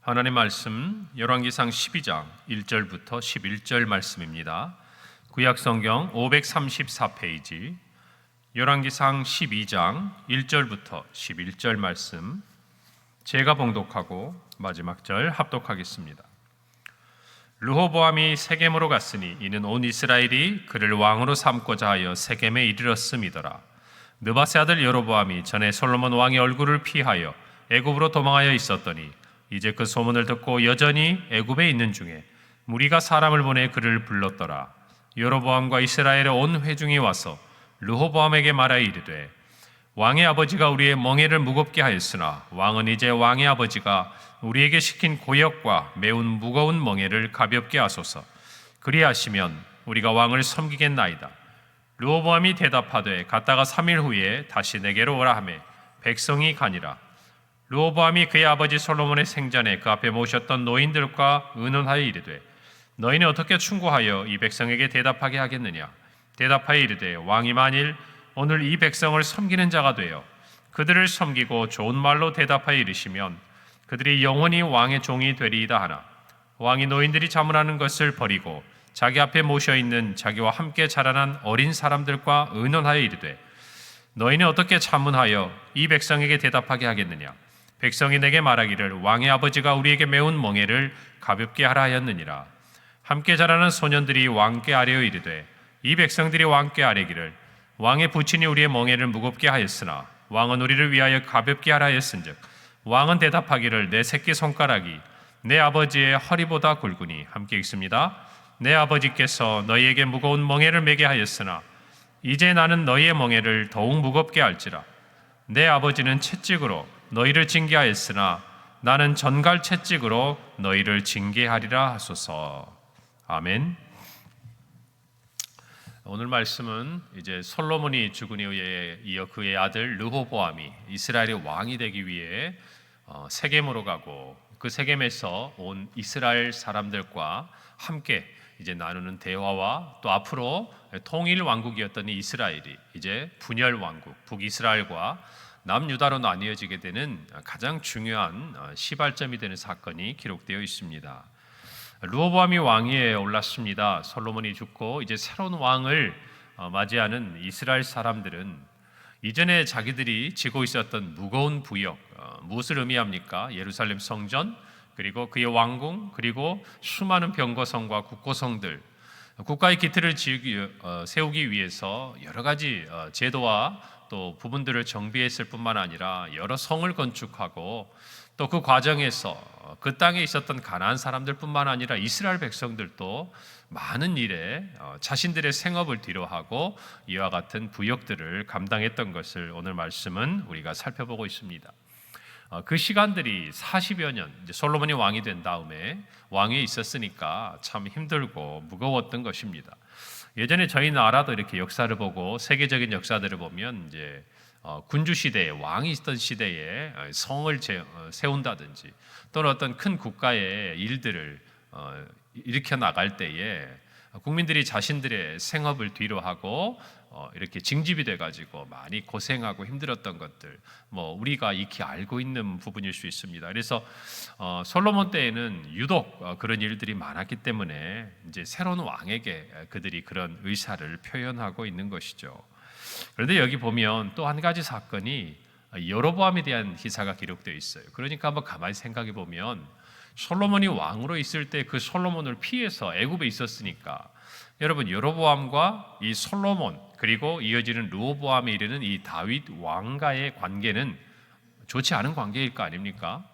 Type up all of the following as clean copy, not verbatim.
하나님 말씀 열왕기상 12장 1절부터 11절 말씀입니다. 구약성경 534페이지 열왕기상 12장 1절부터 11절 말씀 제가 봉독하고 마지막 절 합독하겠습니다. 르호보암이 세겜으로 갔으니 이는 온 이스라엘이 그를 왕으로 삼고자 하여 세겜에 이르렀음이더라. 느밧의 아들 여로보암이 전에 솔로몬 왕의 얼굴을 피하여 애굽으로 도망하여 있었더니 이제 그 소문을 듣고 여전히 애굽에 있는 중에 무리가 사람을 보내 그를 불렀더라. 여로보암과 이스라엘의 온 회중이 와서 르호보암에게 말하여 이르되 왕의 아버지가 우리의 멍에를 무겁게 하였으나 왕은 이제 왕의 아버지가 우리에게 시킨 고역과 매우 무거운 멍에를 가볍게 하소서. 그리하시면 우리가 왕을 섬기겠나이다. 르호보암이 대답하되 갔다가 3일 후에 다시 내게로 오라 하매 백성이 가니라. 르호보암이 그의 아버지 솔로몬의 생전에 그 앞에 모셨던 노인들과 의논하여 이르되 너희는 어떻게 충고하여 이 백성에게 대답하게 하겠느냐. 대답하여 이르되 왕이 만일 오늘 이 백성을 섬기는 자가 되어 그들을 섬기고 좋은 말로 대답하여 이르시면 그들이 영원히 왕의 종이 되리이다 하나 왕이 노인들이 자문하는 것을 버리고 자기 앞에 모셔있는 자기와 함께 자라난 어린 사람들과 의논하여 이르되 너희는 어떻게 자문하여 이 백성에게 대답하게 하겠느냐. 백성이 내게 말하기를 왕의 아버지가 우리에게 매운 멍에를 가볍게 하라 하였느니라. 함께 자라는 소년들이 왕께 아뢰어 이르되 이 백성들이 왕께 아뢰기를 왕의 부친이 우리의 멍에를 무겁게 하였으나 왕은 우리를 위하여 가볍게 하라 하였은즉 왕은 대답하기를 내 새끼 손가락이 내 아버지의 허리보다 굵으니 함께 읽습니다. 내 아버지께서 너희에게 무거운 멍에를 매게 하였으나 이제 나는 너희의 멍에를 더욱 무겁게 할지라. 내 아버지는 채찍으로 너희를 징계하였으나 나는 전갈 채찍으로 너희를 징계하리라 하소서. 아멘. 오늘 말씀은 이제 솔로몬이 죽은 이후에 이어 그의 아들 르호보암이 이스라엘의 왕이 되기 위해 세겜으로 가고 그 세겜에서 온 이스라엘 사람들과 함께 이제 나누는 대화와 또 앞으로 통일 왕국이었던 이 이스라엘이 이제 분열 왕국 북이스라엘과 남유다로 나뉘어지게 되는 가장 중요한 시발점이 되는 사건이 기록되어 있습니다. 르호보암이 왕위에 올랐습니다. 솔로몬이 죽고 이제 새로운 왕을 맞이하는 이스라엘 사람들은 이전에 자기들이 지고 있었던 무거운 부역, 무엇을 의미합니까? 예루살렘 성전, 그리고 그의 왕궁, 그리고 수많은 병거성과 국고성들, 국가의 기틀을 세우기 위해서 여러 가지 제도와 또 부분들을 정비했을 뿐만 아니라 여러 성을 건축하고 또 그 과정에서 그 땅에 있었던 가나안 사람들뿐만 아니라 이스라엘 백성들도 많은 일에 자신들의 생업을 뒤로하고 이와 같은 부역들을 감당했던 것을 오늘 말씀은 우리가 살펴보고 있습니다. 그 시간들이 40여 년, 이제 솔로몬이 왕이 된 다음에 왕위에 있었으니까 참 힘들고 무거웠던 것입니다. 예전에 저희 나라도 이렇게 역사를 보고 세계적인 역사들을 보면 이제 군주 시대에 왕이 있던 시대에 성을 세운다든지 또는 어떤 큰 국가의 일들을 일으켜 나갈 때에 국민들이 자신들의 생업을 뒤로하고 이렇게 징집이 돼가지고 많이 고생하고 힘들었던 것들 우리가 익히 알고 있는 부분일 수 있습니다. 그래서 솔로몬 때에는 유독 그런 일들이 많았기 때문에 이제 새로운 왕에게 그들이 그런 의사를 표현하고 있는 것이죠. 그런데 여기 보면 또 한 가지 사건이 여로보암에 대한 기사가 기록되어 있어요. 그러니까 한번 가만히 생각해 보면 솔로몬이 왕으로 있을 때 그 솔로몬을 피해서 애굽에 있었으니까 여러분 여로보암과 이 솔로몬 그리고 이어지는 르호보암에 이르는 이 다윗 왕과의 관계는 좋지 않은 관계일 거 아닙니까?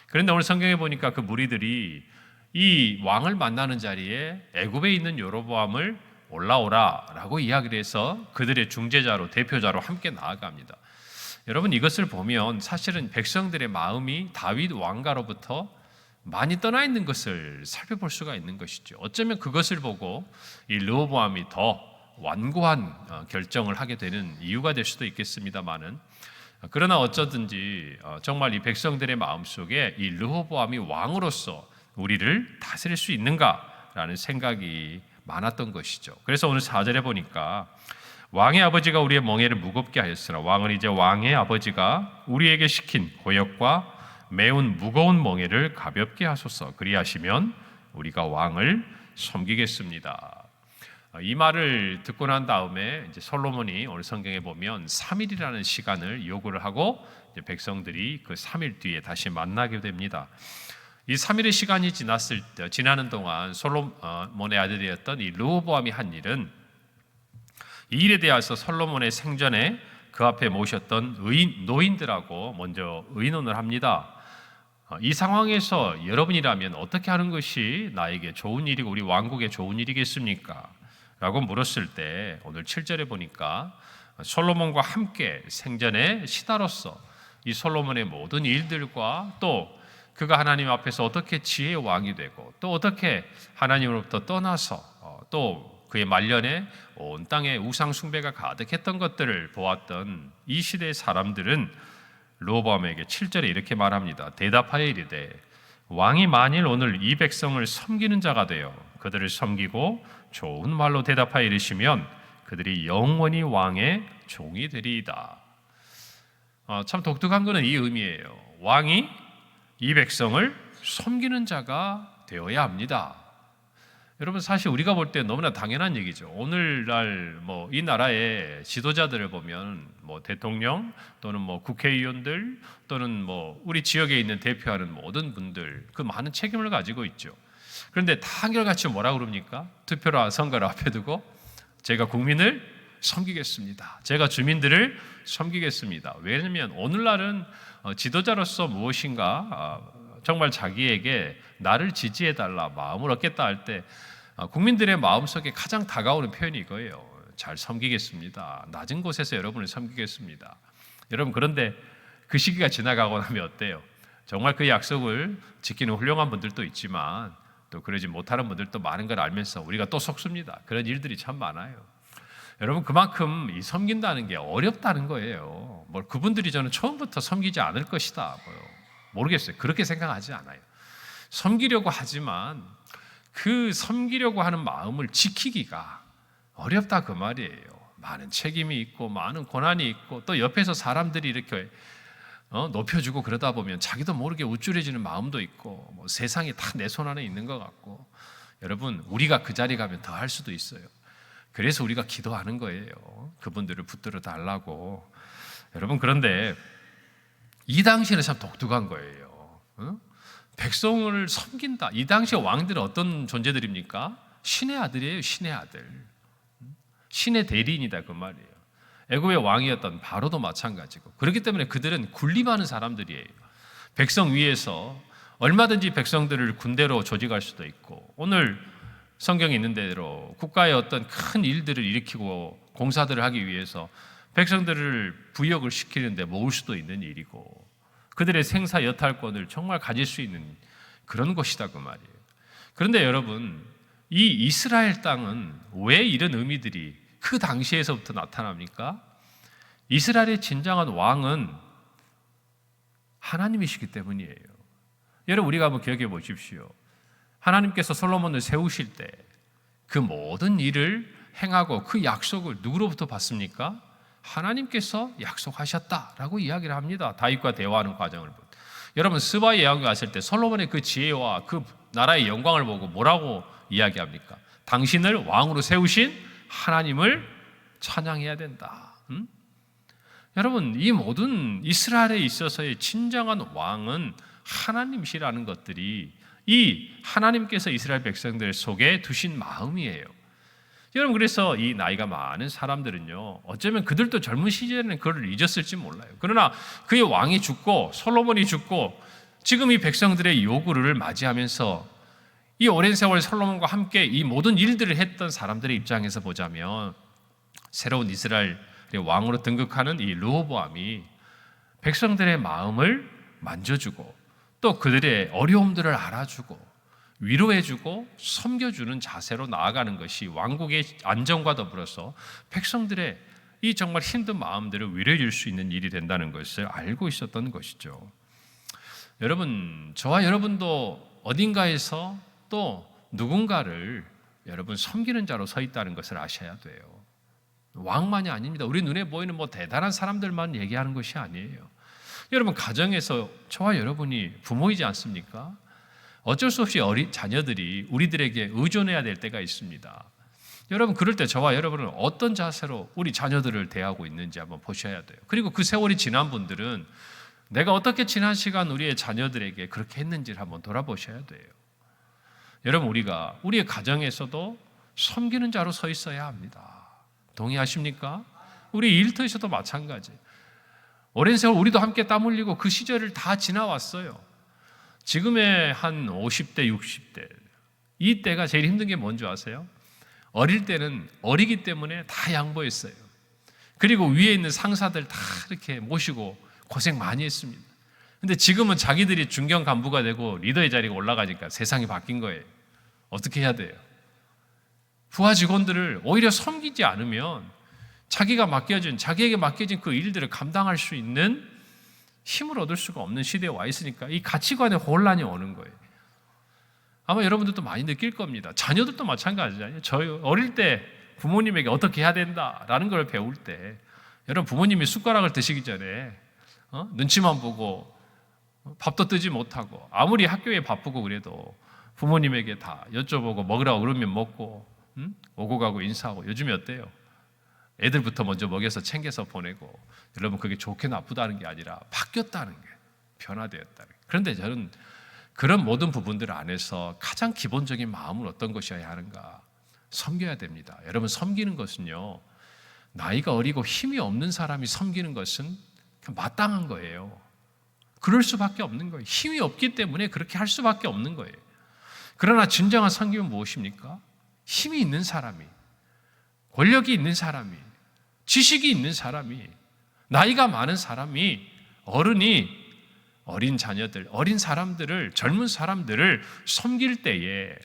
그런데 오늘 성경에 보니까 그 무리들이 이 왕을 만나는 자리에 애굽에 있는 여로보암을 올라오라라고 이야기를 해서 그들의 중재자로 대표자로 함께 나아갑니다. 여러분 이것을 보면 사실은 백성들의 마음이 다윗 왕가로부터 많이 떠나 있는 것을 살펴볼 수가 있는 것이죠. 어쩌면 그것을 보고 이 르호보암이 더 완고한 결정을 하게 되는 이유가 될 수도 있겠습니다만은 그러나 어쩌든지 정말 이 백성들의 마음속에 이 르호보암이 왕으로서 우리를 다스릴 수 있는가라는 생각이 많았던 것이죠. 그래서 오늘 4절에 보니까 왕의 아버지가 우리의 멍에를 무겁게 하였으나 왕은 이제 왕의 아버지가 우리에게 시킨 고역과 매운 무거운 멍에를 가볍게 하소서. 그리하시면 우리가 왕을 섬기겠습니다. 이 말을 듣고 난 다음에 이제 솔로몬이 오늘 성경에 보면 3일이라는 시간을 요구를 하고 이제 백성들이 그 3일 뒤에 다시 만나게 됩니다. 이 3일의 시간이 지나는 동안 솔로몬의 아들이었던 이 르호보암이 한 일은, 이 일에 대해서 솔로몬의 생전에 그 앞에 모셨던 노인들하고 먼저 의논을 합니다. 이 상황에서 여러분이라면 어떻게 하는 것이 나에게 좋은 일이고 우리 왕국에 좋은 일이겠습니까? 라고 물었을 때 오늘 7절에 보니까 솔로몬과 함께 생전에 신하로서 이 솔로몬의 모든 일들과 또 그가 하나님 앞에서 어떻게 지혜의 왕이 되고 또 어떻게 하나님으로부터 떠나서 또 그의 말년에 온 땅에 우상 숭배가 가득했던 것들을 보았던 이 시대의 사람들은 르호보암에게 7절에 이렇게 말합니다. 대답하여 이르되 왕이 만일 오늘 이 백성을 섬기는 자가 되어 그들을 섬기고 좋은 말로 대답하여 이르시면 그들이 영원히 왕의 종이 되리이다. 참 독특한 것은 이 의미예요. 왕이 이 백성을 섬기는 자가 되어야 합니다. 여러분, 사실 우리가 볼 때 너무나 당연한 얘기죠. 오늘날 이 나라의 지도자들을 보면 대통령 또는 국회의원들 또는 우리 지역에 있는 대표하는 모든 분들 그 많은 책임을 가지고 있죠. 그런데 다 한결같이 뭐라 그럽니까? 투표나 선거를 앞에 두고 제가 국민을 섬기겠습니다. 제가 주민들을 섬기겠습니다. 왜냐하면 오늘날은 지도자로서 무엇인가 정말 자기에게 나를 지지해달라, 마음을 얻겠다 할 때 국민들의 마음속에 가장 다가오는 표현이 이거예요. 잘 섬기겠습니다. 낮은 곳에서 여러분을 섬기겠습니다. 여러분, 그런데 그 시기가 지나가고 나면 어때요? 정말 그 약속을 지키는 훌륭한 분들도 있지만 또 그러지 못하는 분들도 많은 걸 알면서 우리가 또 속습니다. 그런 일들이 참 많아요. 여러분, 그만큼 이 섬긴다는 게 어렵다는 거예요. 그분들이 저는 처음부터 섬기지 않을 것이다. 모르겠어요. 그렇게 생각하지 않아요. 섬기려고 하지만 그 섬기려고 하는 마음을 지키기가 어렵다 그 말이에요. 많은 책임이 있고 많은 고난이 있고 또 옆에서 사람들이 이렇게 높여주고 그러다 보면 자기도 모르게 우쭐해지는 마음도 있고 세상이 다 내 손 안에 있는 것 같고, 여러분, 우리가 그 자리 가면 더 할 수도 있어요. 그래서 우리가 기도하는 거예요. 그분들을 붙들어 달라고. 여러분, 그런데 이 당시에는 참 독특한 거예요. 백성을 섬긴다. 이 당시 왕들은 어떤 존재들입니까? 신의 아들이에요. 신의 아들. 신의 대리인이다 그 말이에요. 애굽의 왕이었던 바로도 마찬가지고. 그렇기 때문에 그들은 군림하는 사람들이에요. 백성 위에서 얼마든지 백성들을 군대로 조직할 수도 있고, 오늘 성경에 있는 대로 국가의 어떤 큰 일들을 일으키고 공사들을 하기 위해서 백성들을 부역을 시키는데 모을 수도 있는 일이고, 그들의 생사 여탈권을 정말 가질 수 있는 그런 곳이다 그 말이에요. 그런데 여러분, 이 이스라엘 땅은 왜 이런 의미들이 그 당시에서부터 나타납니까? 이스라엘의 진정한 왕은 하나님이시기 때문이에요. 여러분, 우리가 한번 기억해 보십시오. 하나님께서 솔로몬을 세우실 때 그 모든 일을 행하고 그 약속을 누구로부터 받습니까? 하나님께서 약속하셨다라고 이야기를 합니다. 다윗과 대화하는 과정을 볼 때. 여러분, 스바의 예언에 왔을 때 솔로몬의 그 지혜와 그 나라의 영광을 보고 뭐라고 이야기합니까? 당신을 왕으로 세우신 하나님을 찬양해야 된다. 여러분, 이 모든 이스라엘에 있어서의 진정한 왕은 하나님이시라는 것들이 이 하나님께서 이스라엘 백성들 속에 두신 마음이에요. 여러분, 그래서 이 나이가 많은 사람들은요, 어쩌면 그들도 젊은 시절에는 그걸 잊었을지 몰라요. 그러나 그의 왕이 죽고 솔로몬이 죽고 지금 이 백성들의 요구를 맞이하면서 이 오랜 세월 솔로몬과 함께 이 모든 일들을 했던 사람들의 입장에서 보자면 새로운 이스라엘의 왕으로 등극하는 이 르호보암이 백성들의 마음을 만져주고 또 그들의 어려움들을 알아주고 위로해주고 섬겨주는 자세로 나아가는 것이 왕국의 안정과 더불어서 백성들의 이 정말 힘든 마음들을 위로해 줄 수 있는 일이 된다는 것을 알고 있었던 것이죠. 여러분, 저와 여러분도 어딘가에서 또 누군가를 여러분 섬기는 자로 서 있다는 것을 아셔야 돼요. 왕만이 아닙니다. 우리 눈에 보이는 대단한 사람들만 얘기하는 것이 아니에요. 여러분, 가정에서 저와 여러분이 부모이지 않습니까? 어쩔 수 없이 어린 자녀들이 우리들에게 의존해야 될 때가 있습니다. 여러분, 그럴 때 저와 여러분은 어떤 자세로 우리 자녀들을 대하고 있는지 한번 보셔야 돼요. 그리고 그 세월이 지난 분들은 내가 어떻게 지난 시간 우리의 자녀들에게 그렇게 했는지를 한번 돌아보셔야 돼요. 여러분, 우리가 우리의 가정에서도 섬기는 자로 서 있어야 합니다. 동의하십니까? 우리 일터에서도 마찬가지. 오랜 세월 우리도 함께 땀 흘리고 그 시절을 다 지나왔어요. 지금의 한 50대, 60대 이 때가 제일 힘든 게 뭔지 아세요? 어릴 때는 어리기 때문에 다 양보했어요. 그리고 위에 있는 상사들 다 이렇게 모시고 고생 많이 했습니다. 근데 지금은 자기들이 중견 간부가 되고 리더의 자리가 올라가니까 세상이 바뀐 거예요. 어떻게 해야 돼요? 부하 직원들을 오히려 섬기지 않으면 자기에게 맡겨진 그 일들을 감당할 수 있는 힘을 얻을 수가 없는 시대에 와 있으니까 이 가치관의 혼란이 오는 거예요. 아마 여러분들도 많이 느낄 겁니다. 자녀들도 마찬가지잖아요. 저희 어릴 때 부모님에게 어떻게 해야 된다라는 걸 배울 때 여러분, 부모님이 숟가락을 드시기 전에 눈치만 보고 밥도 뜨지 못하고 아무리 학교에 바쁘고 그래도 부모님에게 다 여쭤보고 먹으라고 그러면 먹고 오고 가고 인사하고. 요즘에 어때요? 애들부터 먼저 먹여서 챙겨서 보내고. 여러분, 그게 좋게 나쁘다는 게 아니라 바뀌었다는 게, 변화되었다는 게. 그런데 저는 그런 모든 부분들 안에서 가장 기본적인 마음은 어떤 것이어야 하는가? 섬겨야 됩니다. 여러분, 섬기는 것은요, 나이가 어리고 힘이 없는 사람이 섬기는 것은 마땅한 거예요. 그럴 수밖에 없는 거예요. 힘이 없기 때문에 그렇게 할 수밖에 없는 거예요. 그러나 진정한 섬김은 무엇입니까? 힘이 있는 사람이, 권력이 있는 사람이, 지식이 있는 사람이, 나이가 많은 사람이, 어른이 어린 자녀들, 어린 사람들을, 젊은 사람들을 섬길 때에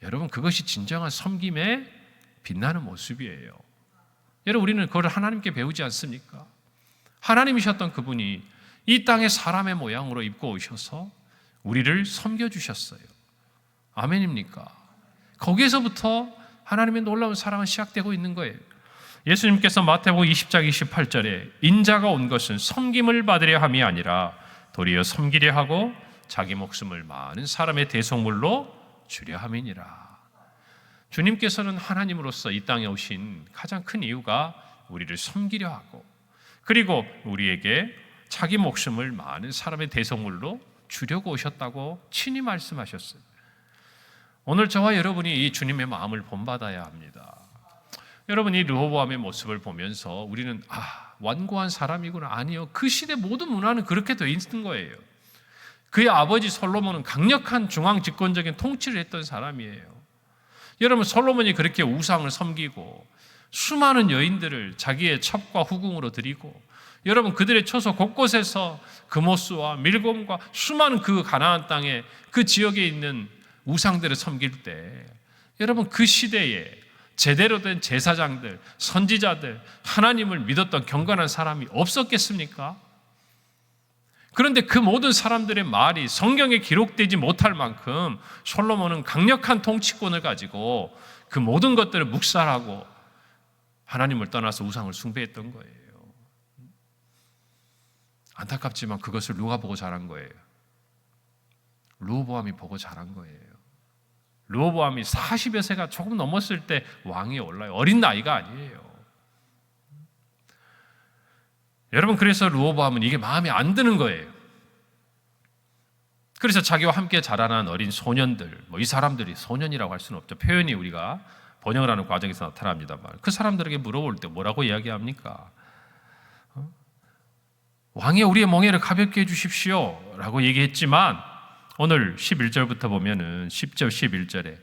여러분, 그것이 진정한 섬김의 빛나는 모습이에요. 여러분, 우리는 그걸 하나님께 배우지 않습니까? 하나님이셨던 그분이 이 땅에 사람의 모양으로 입고 오셔서 우리를 섬겨주셨어요. 아멘입니까? 거기에서부터 하나님의 놀라운 사랑은 시작되고 있는 거예요. 예수님께서 마태복음 20장 28절에 인자가 온 것은 섬김을 받으려 함이 아니라 도리어 섬기려 하고 자기 목숨을 많은 사람의 대속물로 주려 함이니라. 주님께서는 하나님으로서 이 땅에 오신 가장 큰 이유가 우리를 섬기려 하고, 그리고 우리에게 자기 목숨을 많은 사람의 대속물로 주려고 오셨다고 친히 말씀하셨어요. 오늘 저와 여러분이 이 주님의 마음을 본받아야 합니다. 여러분, 이 르호보암의 모습을 보면서 우리는 완고한 사람이구나. 아니요, 그 시대 모든 문화는 그렇게 돼 있는 거예요. 그의 아버지 솔로몬은 강력한 중앙 집권적인 통치를 했던 사람이에요. 여러분, 솔로몬이 그렇게 우상을 섬기고 수많은 여인들을 자기의 첩과 후궁으로 드리고, 여러분, 그들의 처소 곳곳에서 금오스와 밀곰과 수많은 그 가나안 땅에 그 지역에 있는 우상들을 섬길 때, 여러분, 그 시대에 제대로 된 제사장들, 선지자들, 하나님을 믿었던 경건한 사람이 없었겠습니까? 그런데 그 모든 사람들의 말이 성경에 기록되지 못할 만큼 솔로몬은 강력한 통치권을 가지고 그 모든 것들을 묵살하고 하나님을 떠나서 우상을 숭배했던 거예요. 안타깝지만 그것을 누가 보고 자란 거예요? 르호보암이 보고 자란 거예요. 르호보암이 40여 세가 조금 넘었을 때 왕위에 올라요. 어린 나이가 아니에요. 여러분, 그래서 르호보암은 이게 마음에 안 드는 거예요. 그래서 자기와 함께 자라난 어린 소년들, 이 사람들이 소년이라고 할 수는 없죠. 표현이 우리가 번역을 하는 과정에서 나타납니다만, 그 사람들에게 물어볼 때 뭐라고 이야기합니까? 왕이 우리의 멍에를 가볍게 해주십시오 라고 얘기했지만, 오늘 11절부터 보면은 10절 11절에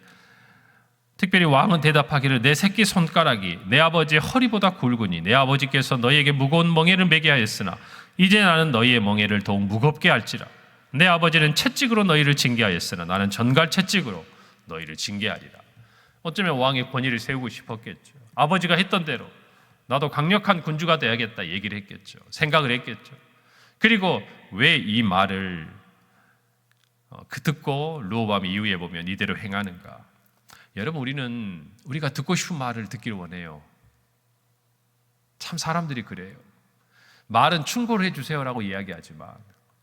특별히 왕은 대답하기를 내 새끼 손가락이 내 아버지의 허리보다 굵으니 내 아버지께서 너희에게 무거운 멍에를 매게 하였으나 이제 나는 너희의 멍에를 더욱 무겁게 할지라. 내 아버지는 채찍으로 너희를 징계하였으나 나는 전갈 채찍으로 너희를 징계하리라. 어쩌면 왕의 권위를 세우고 싶었겠죠. 아버지가 했던 대로 나도 강력한 군주가 돼야겠다 얘기를 했겠죠. 생각을 했겠죠. 그리고 왜 이 말을 듣고 르호보암 이후에 보면 이대로 행하는가? 여러분, 우리가 듣고 싶은 말을 듣기를 원해요. 참 사람들이 그래요. 말은 충고를 해주세요라고 이야기하지만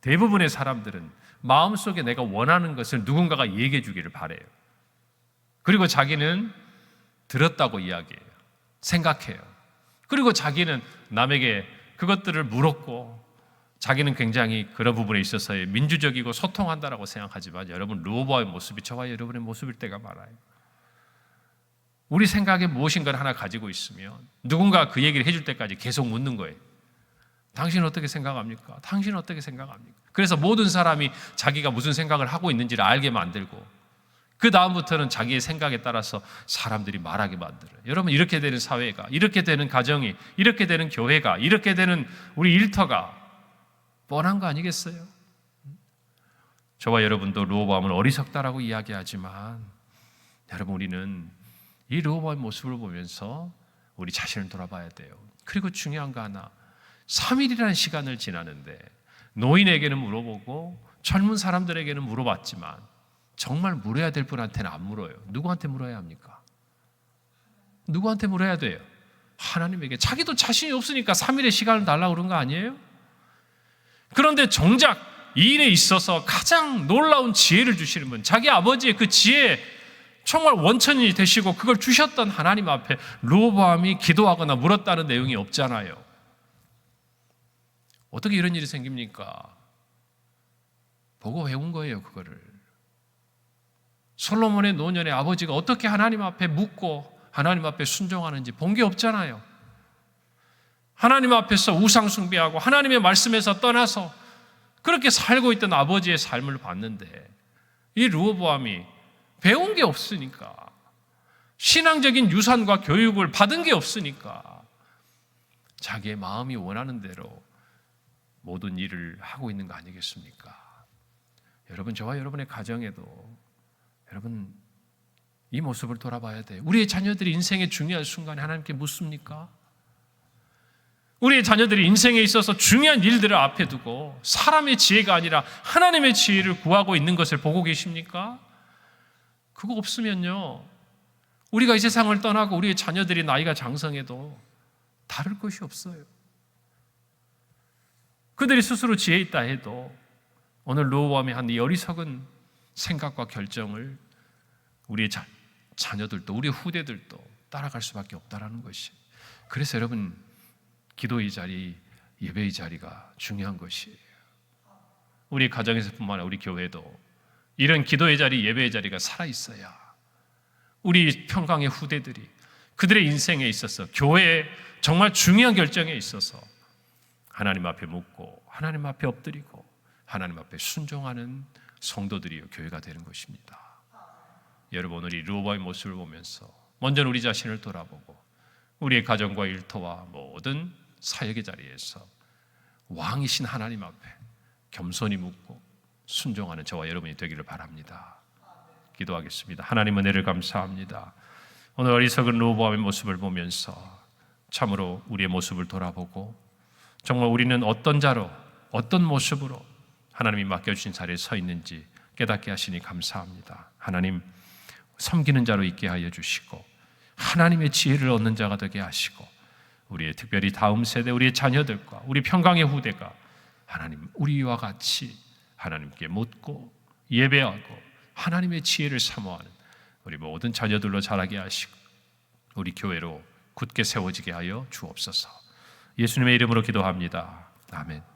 대부분의 사람들은 마음속에 내가 원하는 것을 누군가가 얘기해 주기를 바라요. 그리고 자기는 들었다고 이야기해요. 생각해요. 그리고 자기는 남에게 그것들을 물었고 자기는 굉장히 그런 부분에 있어서의 민주적이고 소통한다라고 생각하지만 여러분, 르호보암의 모습이 저와 여러분의 모습일 때가 많아요. 우리 생각에 무엇인가를 하나 가지고 있으면 누군가 그 얘기를 해줄 때까지 계속 묻는 거예요. 당신은 어떻게 생각합니까? 당신은 어떻게 생각합니까? 그래서 모든 사람이 자기가 무슨 생각을 하고 있는지를 알게 만들고 그 다음부터는 자기의 생각에 따라서 사람들이 말하게 만들어요. 여러분, 이렇게 되는 사회가, 이렇게 되는 가정이, 이렇게 되는 교회가, 이렇게 되는 우리 일터가 뻔한 거 아니겠어요? 저와 여러분도 르호보암을 어리석다라고 이야기하지만 여러분, 우리는 이 르호보암의 모습을 보면서 우리 자신을 돌아봐야 돼요. 그리고 중요한 거 하나, 3일이라는 시간을 지나는데 노인에게는 물어보고 젊은 사람들에게는 물어봤지만 정말 물어야 될 분한테는 안 물어요. 누구한테 물어야 합니까? 누구한테 물어야 돼요? 하나님에게. 자기도 자신이 없으니까 3일의 시간을 달라고 그런 거 아니에요? 그런데 정작 이 일에 있어서 가장 놀라운 지혜를 주시는 분, 자기 아버지의 그 지혜, 정말 원천이 되시고 그걸 주셨던 하나님 앞에 르호보암이 기도하거나 물었다는 내용이 없잖아요. 어떻게 이런 일이 생깁니까? 보고 배운 거예요, 그거를. 솔로몬의 노년에 아버지가 어떻게 하나님 앞에 묻고 하나님 앞에 순종하는지 본 게 없잖아요. 하나님 앞에서 우상 숭배하고 하나님의 말씀에서 떠나서 그렇게 살고 있던 아버지의 삶을 봤는데 이 르호보암이 배운 게 없으니까, 신앙적인 유산과 교육을 받은 게 없으니까 자기의 마음이 원하는 대로 모든 일을 하고 있는 거 아니겠습니까? 여러분, 저와 여러분의 가정에도 여러분 이 모습을 돌아봐야 돼요. 우리의 자녀들이 인생의 중요한 순간에 하나님께 묻습니까? 우리의 자녀들이 인생에 있어서 중요한 일들을 앞에 두고 사람의 지혜가 아니라 하나님의 지혜를 구하고 있는 것을 보고 계십니까? 그거 없으면요, 우리가 이 세상을 떠나고 우리의 자녀들이 나이가 장성해도 다를 것이 없어요. 그들이 스스로 지혜 있다 해도 오늘 르호보암이 한 이 어리석은 생각과 결정을 우리의 자녀들도 우리 후대들도 따라갈 수밖에 없다라는 것이. 그래서 여러분, 기도의 자리, 예배의 자리가 중요한 것이에요. 우리 가정에서뿐만 아니라 우리 교회도 이런 기도의 자리, 예배의 자리가 살아있어야 우리 평강의 후대들이 그들의 인생에 있어서 교회의 정말 중요한 결정에 있어서 하나님 앞에 묻고 하나님 앞에 엎드리고 하나님 앞에 순종하는 성도들이요, 교회가 되는 것입니다. 여러분, 오늘 이 르호보암의 모습을 보면서 먼저 우리 자신을 돌아보고 우리의 가정과 일터와 모든 사역의 자리에서 왕이신 하나님 앞에 겸손히 묻고 순종하는 저와 여러분이 되기를 바랍니다. 기도하겠습니다. 하나님, 은혜를 감사합니다. 오늘 어리석은 르호보암의 모습을 보면서 참으로 우리의 모습을 돌아보고 정말 우리는 어떤 자로, 어떤 모습으로 하나님이 맡겨주신 자리에 서 있는지 깨닫게 하시니 감사합니다. 하나님, 섬기는 자로 있게 하여 주시고 하나님의 지혜를 얻는 자가 되게 하시고 우리의 특별히 다음 세대, 우리의 자녀들과 우리 평강의 후대가 하나님, 우리와 같이 하나님께 묻고 예배하고 하나님의 지혜를 사모하는 우리 모든 자녀들로 자라게 하시고 우리 교회로 굳게 세워지게 하여 주옵소서. 예수님의 이름으로 기도합니다. 아멘.